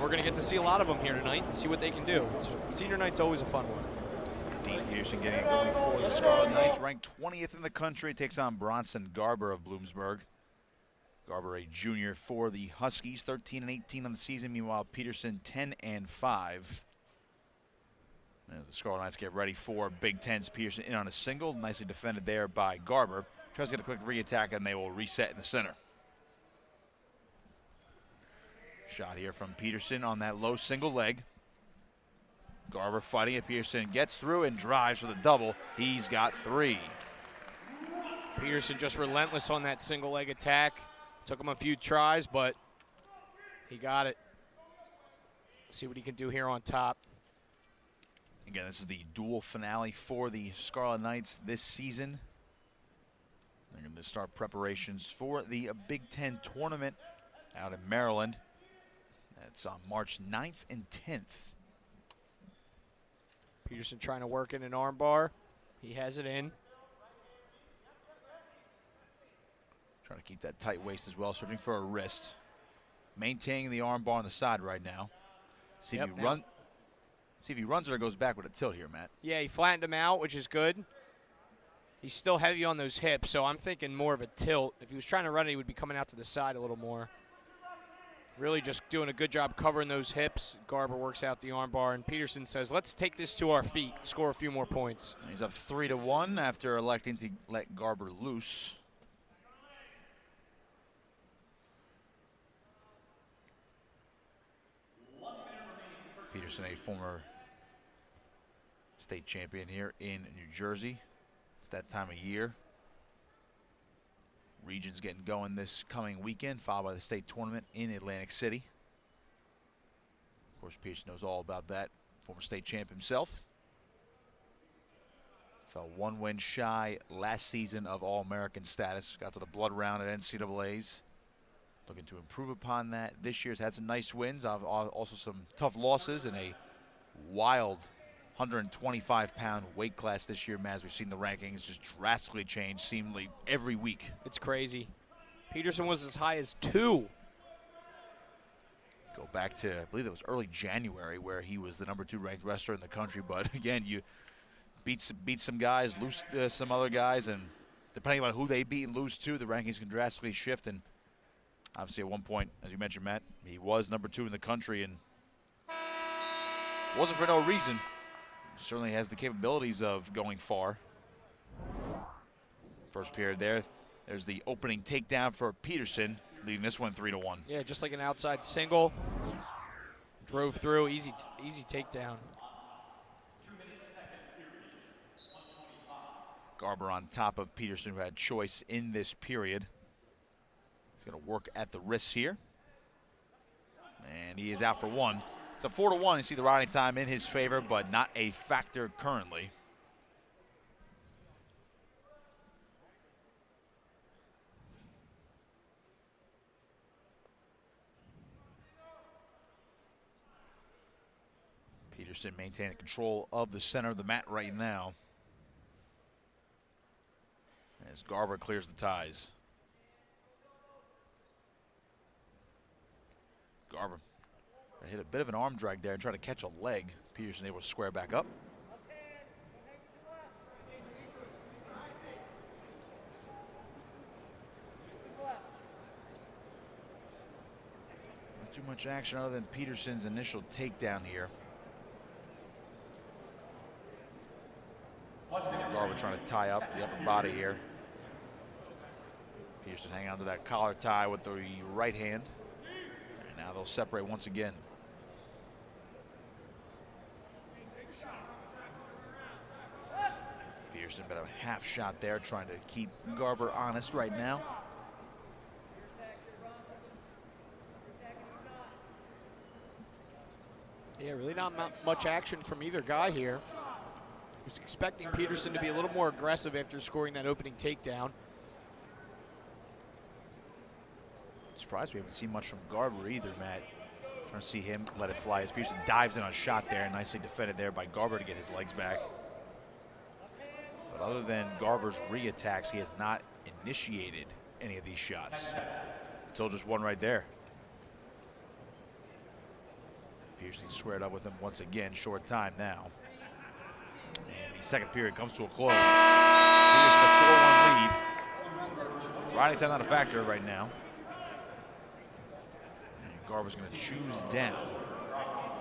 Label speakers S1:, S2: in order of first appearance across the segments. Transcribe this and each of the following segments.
S1: we're going to get to see a lot of them here tonight and see what they can do. Senior night's always a fun one.
S2: Dean Peterson getting it going for the Scarlet Knights, ranked 20th in the country, takes on Bronson Garber of Bloomsburg. Garber, a junior for the Huskies, 13-18 on the season. Meanwhile, Peterson 10-5. And the Scarlet Knights get ready for Big Ten's. Peterson in on a single, nicely defended there by Garber. Tries to get a quick re-attack, and they will reset in the center. Shot here from Peterson on that low single leg. Garber fighting it. Peterson gets through and drives for the double. He's got 3.
S1: Peterson just relentless on that single leg attack. Took him a few tries, but he got it. See what he can do here on top.
S2: Again, this is the dual finale for the Scarlet Knights this season. They're going to start preparations for the Big Ten tournament out in Maryland. That's on March 9th and 10th.
S1: Peterson trying to work in an arm bar. He has it in.
S2: Trying to keep that tight waist as well, searching for a wrist. Maintaining the arm bar on the side right now. See if he runs or goes back with a tilt here, Matt.
S1: Yeah, he flattened him out, which is good. He's still heavy on those hips, so I'm thinking more of a tilt. If he was trying to run it, he would be coming out to the side a little more. Really just doing a good job covering those hips. Garber works out the arm bar, and Peterson says, let's take this to our feet, score a few more points.
S2: He's up 3-1 after electing to let Garber loose. Peterson, a former state champion here in New Jersey. It's that time of year. Region's getting going this coming weekend, followed by the state tournament in Atlantic City. Of course, Peterson knows all about that. Former state champ himself. Fell 1 win shy last season of All-American status. Got to the blood round at NCAAs. Looking to improve upon that. This year's had some nice wins, also some tough losses, and a wild 125-pound weight class this year, Maz. We've seen the rankings just drastically change seemingly every week.
S1: It's crazy. Peterson was as high as 2.
S2: Go back to, I believe it was early January, where he was the number 2 ranked wrestler in the country. But again, you beat some guys, lose some other guys, and depending on who they beat and lose to, the rankings can drastically shift. And obviously at one point, as you mentioned, Matt, he was number 2 in the country, and wasn't for no reason. Certainly has the capabilities of going far. First period there. There's the opening takedown for Peterson, leading this one 3-1.
S1: Yeah, just like an outside single. Drove through, easy takedown.
S2: Garber on top of Peterson, who had choice in this period. He's going to work at the wrists here. And he is out for 1. It's a 4-1. You see the riding time in his favor, but not a factor currently. Peterson maintaining control of the center of the mat right now, as Garber clears the ties. Garber hit a bit of an arm drag there and try to catch a leg. Peterson able to square back up. Not too much action other than Peterson's initial takedown here. Garber trying to tie up the upper body here. Peterson hanging on to that collar tie with the right hand. And now they'll separate once again. Peterson bit of a half shot there, trying to keep Garber honest right now.
S1: Yeah, really not much action from either guy here. Was expecting Peterson to be a little more aggressive after scoring that opening takedown.
S2: Surprised we haven't seen much from Garber either, Matt. Trying to see him let it fly as Peterson dives in on a shot there, nicely defended there by Garber to get his legs back. But other than Garber's re-attacks, he has not initiated any of these shots until just one right there. Peterson squared up with him once again, short time now. And the second period comes to a close. Peterson a 4-1 lead. Riding time not a factor right now. And Garber's going to choose down.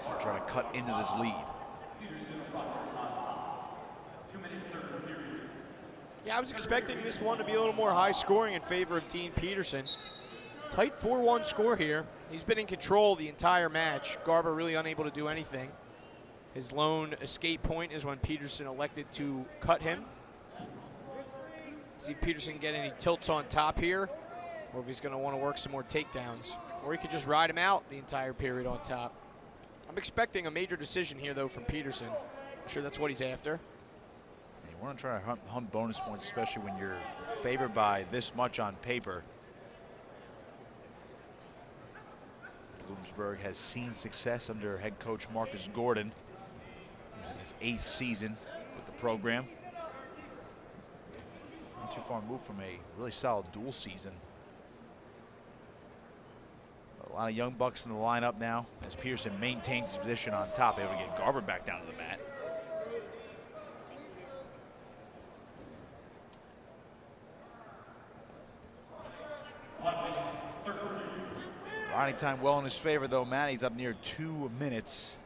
S2: So try to cut into this lead.
S1: Yeah, I was expecting this one to be a little more high scoring in favor of Dean Peterson. Tight 4-1 score here. He's been in control the entire match. Garber really unable to do anything. His lone escape point is when Peterson elected to cut him. See if Peterson get any tilts on top here, or if he's going to want to work some more takedowns. Or he could just ride him out the entire period on top. I'm expecting a major decision here, though, from Peterson. I'm sure that's what he's after.
S2: You want to try to hunt bonus points, especially when you're favored by this much on paper. Bloomsburg has seen success under head coach Marcus Gordon. He's in his 8th season with the program. Not too far removed from a really solid dual season. A lot of young bucks in the lineup now as Peterson maintains his position on top, able to get Garber back down to the mat. Riding time well in his favor, though. Matty's up near 2 minutes.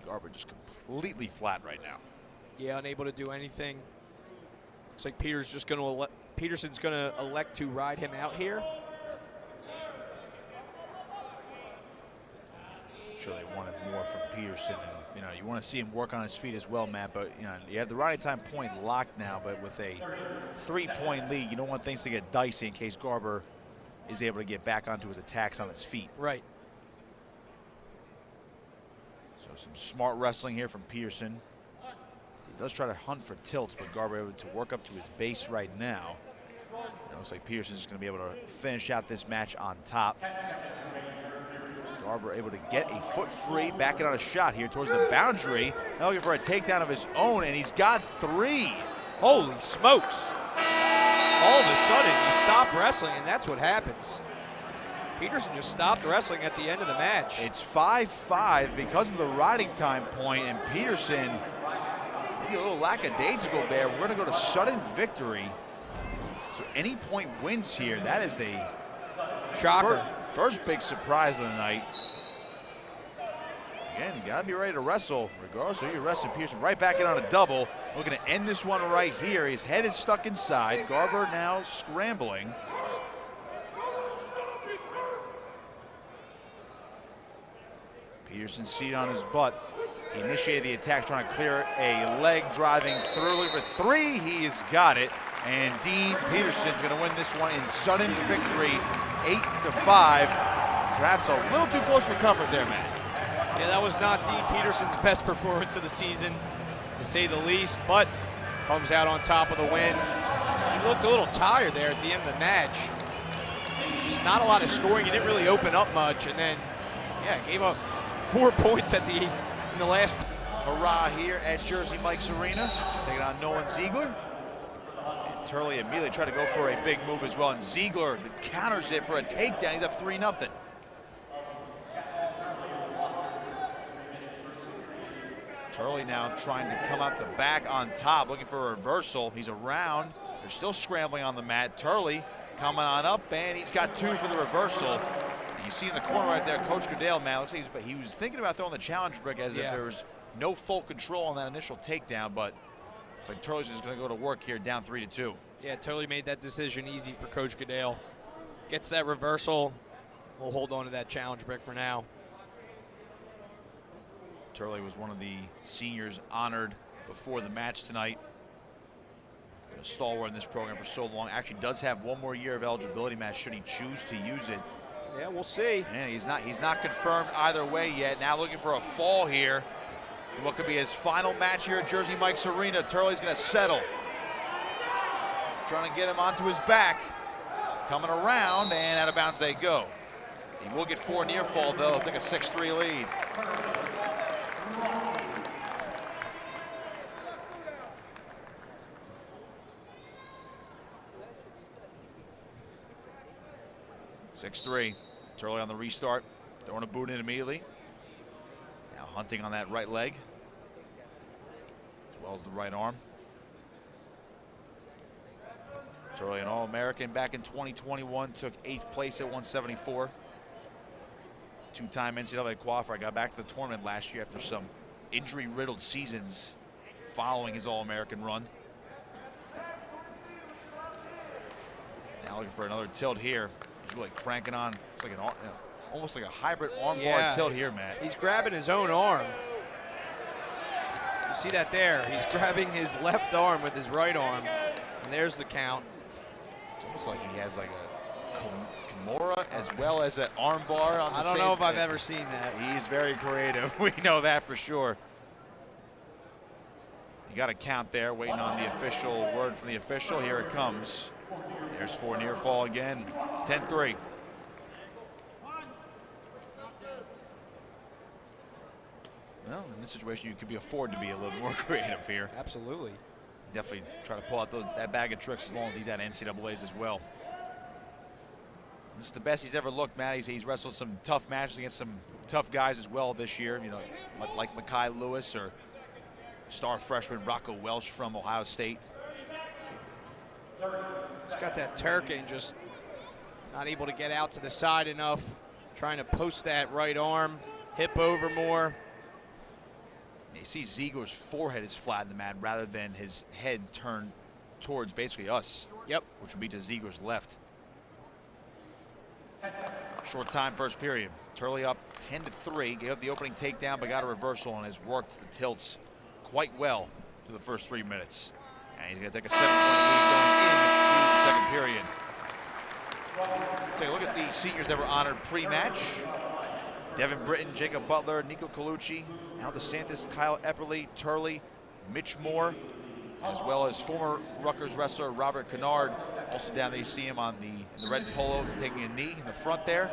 S2: Garber just completely flat right now.
S1: Yeah, unable to do anything. Looks like Peterson's going to elect to ride him out here.
S2: I'm sure they wanted more from Peterson, and you want to see him work on his feet as well, Matt. But you have the riding time point locked now, but with a 3-point lead, you don't want things to get dicey in case Garber is able to get back onto his attacks on his feet.
S1: Right.
S2: So some smart wrestling here from Peterson. He does try to hunt for tilts, but Garber able to work up to his base right now. It looks like Peterson's going to be able to finish out this match on top. Garber able to get a foot free, backing on a shot here towards the boundary. Now looking for a takedown of his own, and he's got 3.
S1: Holy smokes. All of a sudden, you stop wrestling, and that's what happens. Peterson just stopped wrestling at the end of the match.
S2: It's 5-5 because of the riding time point, and Peterson, maybe a little lackadaisical there. We're going to go to sudden victory. So any point wins here. That is the
S1: shocker.
S2: First big surprise of the night. Again, you got to be ready to wrestle, regardless of who you're wrestling. Peterson right back in on a double. We're going to end this one right here. His head is stuck inside. Garber now scrambling. Peterson seated on his butt. He initiated the attack, trying to clear a leg, driving through for 3. He has got it. And Dean Peterson's going to win this one in sudden victory, 8-5. Perhaps a little too close for comfort there, Matt.
S1: Yeah, that was not Dean Peterson's best performance of the season, to say the least, but comes out on top of the win. He looked a little tired there at the end of the match. Just not a lot of scoring. He didn't really open up much, and then, yeah, gave up 4 points in the last.
S2: Hurrah here at Jersey Mike's Arena, taking on Nolen Zeigler. Turley immediately tried to go for a big move as well, and Zeigler counters it for a takedown. He's up 3-0. Turley now trying to come out the back on top, looking for a reversal. He's around. They're still scrambling on the mat. Turley coming on up, and he's got 2 for the reversal. And you see in the corner right there, Coach Goodale, man, looks like he was thinking about throwing the challenge brick as if there was no full control on that initial takedown, but it's like Turley's just going to go to work here, down 3-2.
S1: Yeah, Turley made that decision easy for Coach Goodale. Gets that reversal. We'll hold on to that challenge brick for now.
S2: Turley was one of the seniors honored before the match tonight. Been a stalwart in this program for so long. Actually does have 1 more year of eligibility, match should he choose to use it.
S1: Yeah, we'll see.
S2: And he's not confirmed either way yet. Now looking for a fall here. What could be his final match here at Jersey Mike's Arena. Turley's going to settle. Trying to get him onto his back. Coming around, and out of bounds they go. He will get 4 near fall, though. He'll take a 6-3 lead. 6-3. Turley on the restart, throwing a boot in immediately. Now hunting on that right leg, as well as the right arm. Turley, an All-American back in 2021, took 8th place at 174. Two-time NCAA qualifier, got back to the tournament last year after some injury-riddled seasons following his All-American run. Now looking for another tilt here. He's really cranking on. It's like almost like a hybrid armbar tilt here, Matt.
S1: He's grabbing his own arm. You see that there? He's grabbing his left arm with his right arm. And there's the count.
S2: It's almost like he has like a Kimura as well as an armbar on the same.
S1: I don't know if I've ever seen that.
S2: He's very creative. We know that for sure. You got a count there, waiting on the official word from the official. Here it comes. There's 4 near fall again. 10-3. Well, in this situation, you could afford to be a little more creative here.
S1: Absolutely.
S2: Definitely try to pull out that bag of tricks as long as he's at NCAAs as well. This is the best he's ever looked, Matt. He's wrestled some tough matches against some tough guys as well this year, you know, like Mekhi Lewis or star freshman Rocco Welsh from Ohio State.
S1: He's got that Turkin, just not able to get out to the side enough. Trying to post that right arm, hip over more.
S2: You see Zeigler's forehead is flat in the mat rather than his head turned towards basically us.
S1: Yep.
S2: Which would be to Zeigler's left. Short time first period. Turley up 10-3, gave up the opening takedown but got a reversal and has worked the tilts quite well through the first 3 minutes. And he's going to take a 7-point lead going into the second period. Take a look at the seniors that were honored pre-match. Devin Britton, Jacob Butler, Nico Colucci, Al DeSantis, Kyle Epperly, Turley, Mitch Moore, as well as former Rutgers wrestler Robert Kennard. Also down there, you see him on the red polo taking a knee in the front there.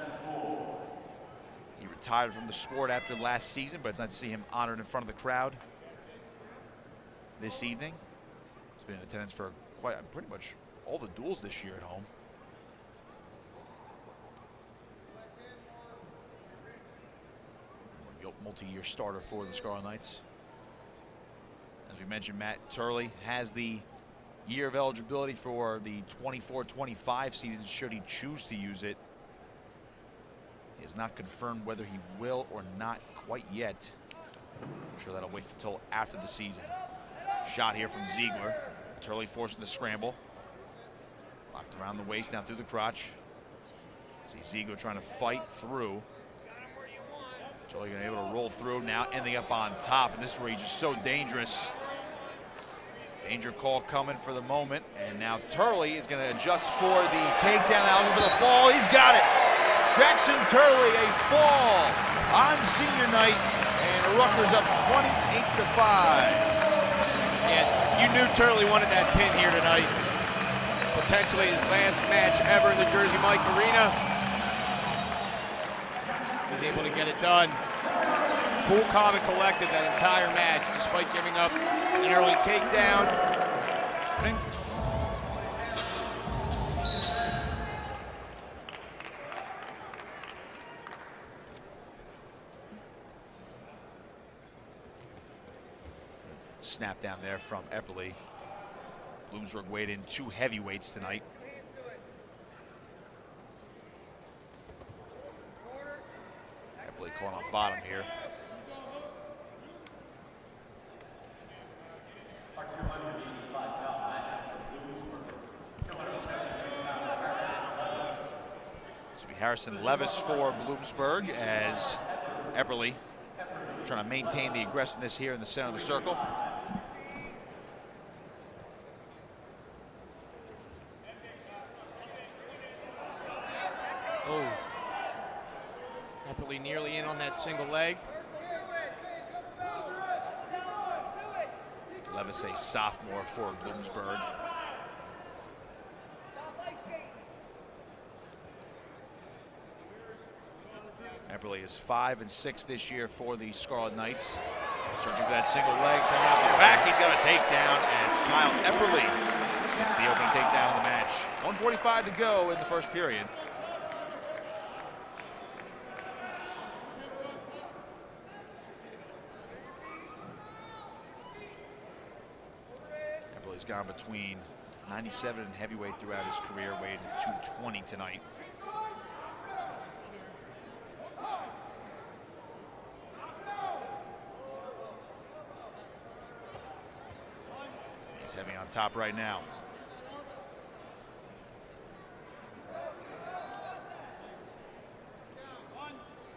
S2: He retired from the sport after last season, but it's nice to see him honored in front of the crowd this evening. He's been in attendance for pretty much all the duels this year at home. Multi-year starter for the Scarlet Knights. As we mentioned, Matt, Turley has the year of eligibility for the 24-25 season should he choose to use it. He has not confirmed whether he will or not quite yet. I'm sure that'll wait until after the season. Shot here from Zeigler. Turley forcing the scramble. Locked around the waist, down through the crotch. See Zeigler trying to fight through. Turley going to be able to roll through, now ending up on top, and this is where he's just so dangerous. Danger call coming for the moment, and now Turley is going to adjust for the takedown, now looking for the fall. He's got it. Jackson Turley, a fall on senior night, and Rutgers up 28-5.
S1: Yeah, you knew Turley wanted that pin here tonight. Potentially his last match ever in the Jersey Mike Arena. He's able to get it done. Cool, calm, and collected that entire match, despite giving up an early takedown.
S2: Snap down there from Epperly. Bloomsburg weighed in 2 heavyweights tonight. Epperly caught on bottom here. This will be Harrison Levis for Bloomsburg as Epperly trying to maintain the aggressiveness here in the center of the circle.
S1: Oh. Epperly nearly in on that single leg.
S2: Levis, a sophomore for Bloomsburg. Epperly is 5-6 this year for the Scarlet Knights. Searching for that single leg, coming out the back. He's got a takedown as Kyle Epperly gets the opening takedown of the match. 1:45 to go in the first period. He's gone between 97 and heavyweight throughout his career, weighed 220 tonight. He's heavy on top right now.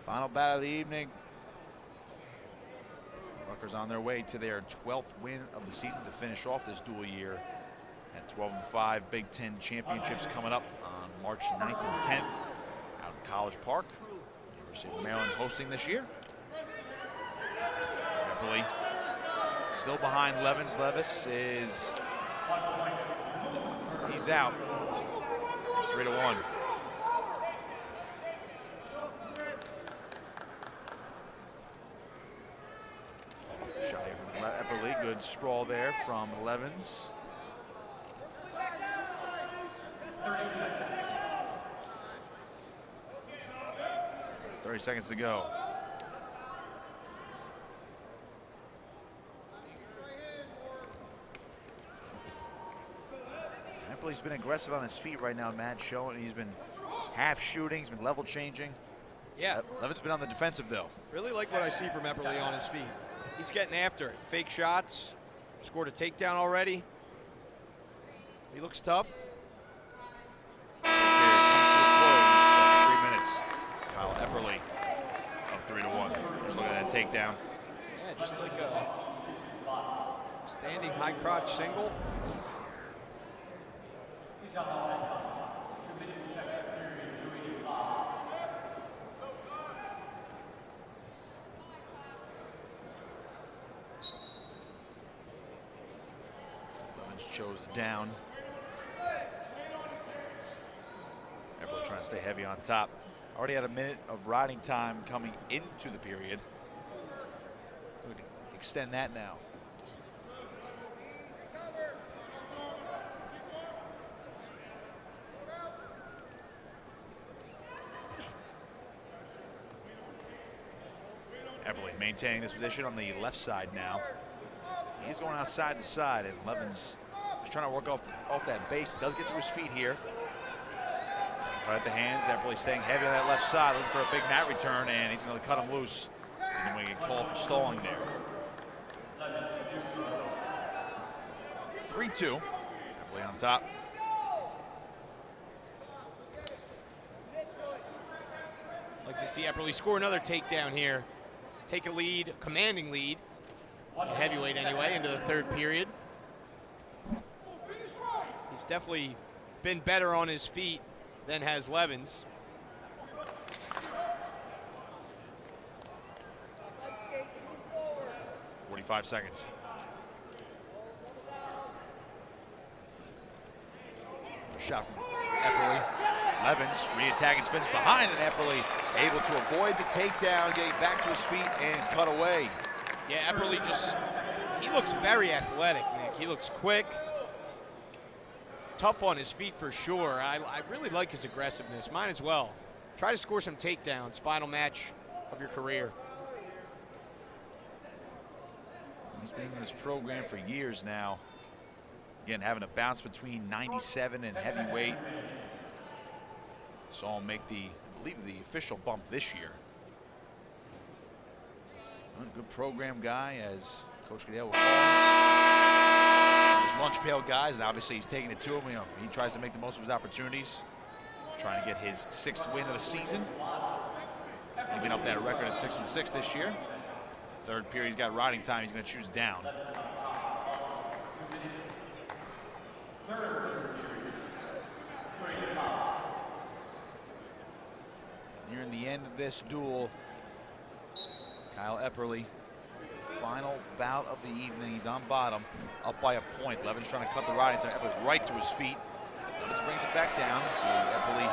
S2: Final bout of the evening. Rutgers on their way to their 12th win of the season to finish off this dual year at 12-5. Big Ten championships coming up on March 9th and 10th out in College Park. University of Maryland hosting this year. Epperly still behind Levans. He's out. It's 3-1. Epperly, good sprawl there from Levans. 30 seconds to go. Epperly's been aggressive on his feet right now, Matt, showing he's been half shooting, he's been level changing.
S1: Yeah.
S2: Levans been on the defensive though.
S1: Really like what I see from Epperly on his feet. He's getting after it. Fake shots. Scored a takedown already. He looks tough.
S2: 3 minutes. Kyle Epperly up 3-1. Look at that takedown.
S1: Yeah, just like a standing high crotch single. He's on offense. 2 minutes, second period, 285.
S2: Chose down. Epperly trying to stay heavy on top. Already had a minute of riding time coming into the period. We're going to extend that now. Epperly maintaining this position on the left side now. He's going outside to side, and Levans is trying to work off that base. Does get to his feet here. Cut at the hands. Epperly staying heavy on that left side, looking for a big mat return, and he's going to cut him loose. And then we get called for stalling there. 3-2. Epperly on top.
S1: Like to see Epperly score another takedown here. Take a lead, commanding lead. Heavyweight anyway, into the third period. He's definitely been better on his feet than has Levans.
S2: .45 seconds. Shot from Epperly. Levans re-attacking, spins behind, and Epperly able to avoid the takedown, getting back to his feet and cut away.
S1: Yeah, Epperly he looks very athletic, Nick. He looks quick, tough on his feet for sure. I really like his aggressiveness. Mine as well. Try to score some takedowns. Final match of your career.
S2: He's been in this program for years now. Again, having a bounce between 97 and heavyweight. Saw him make I believe the official bump this year. A good program guy, as Coach Goodell will call him. His lunch pail guys, and obviously he's taking it to him. You know, he tries to make the most of his opportunities, trying to get his 6th win of the season. Even up that record of 6-6 this year. Third period, he's got riding time. He's going to choose down. Nearing the end of this duel, Kyle Epperly, final bout of the evening. He's on bottom, up by a point. Levans trying to cut the riding time. Epperly right to his feet. Levans brings it back down. So Epperly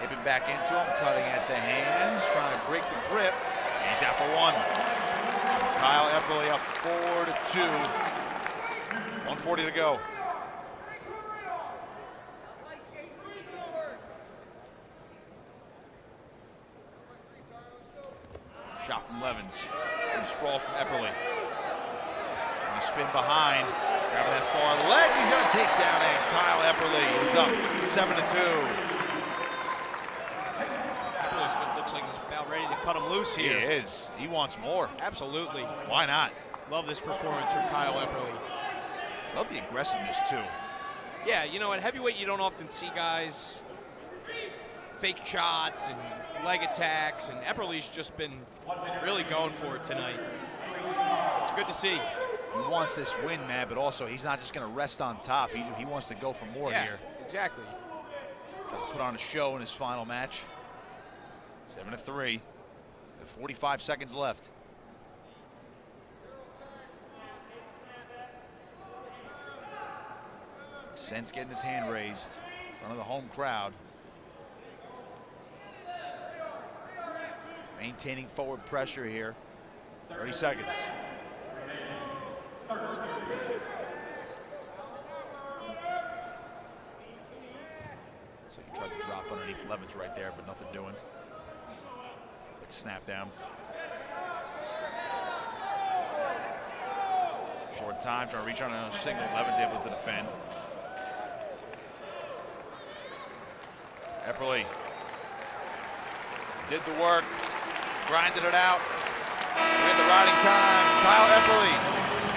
S2: hipping back into him, cutting at the hands, trying to break the grip, and he's out for one. Kyle Epperly up 4-2. 1:40 to go. Shot from Levans. And sprawl from Epperly. And a spin behind. Grabbing that far leg, he's going to take down and Kyle Epperly is up 7-2.
S1: Looks like he's about ready to cut him loose here.
S2: He is. He wants more.
S1: Absolutely.
S2: Why not?
S1: Love this performance from Kyle Epperly.
S2: Love the aggressiveness, too.
S1: Yeah, you know, at heavyweight, you don't often see guys fake shots and leg attacks, and Epperly's just been really going for it tonight. It's good to see.
S2: He wants this win, man, but also he's not just going to rest on top. He wants to go for more here.
S1: Exactly.
S2: Trying to put on a show in his final match. 7-3. 45 seconds left. Sense getting his hand raised in front of the home crowd. Maintaining forward pressure here. 30 seconds. So he tried to drop underneath Levans right there, but nothing doing. Quick snap down. Short time, trying to reach on a single. Levans able to defend. Epperly did the work, grinded it out. We had the riding time. Kyle Epperly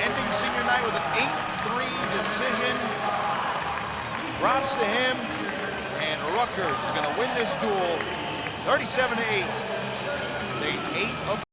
S2: ending senior night with an 8-3 decision. Props to him, and Rutgers is going to win this duel 37-8. They 8 of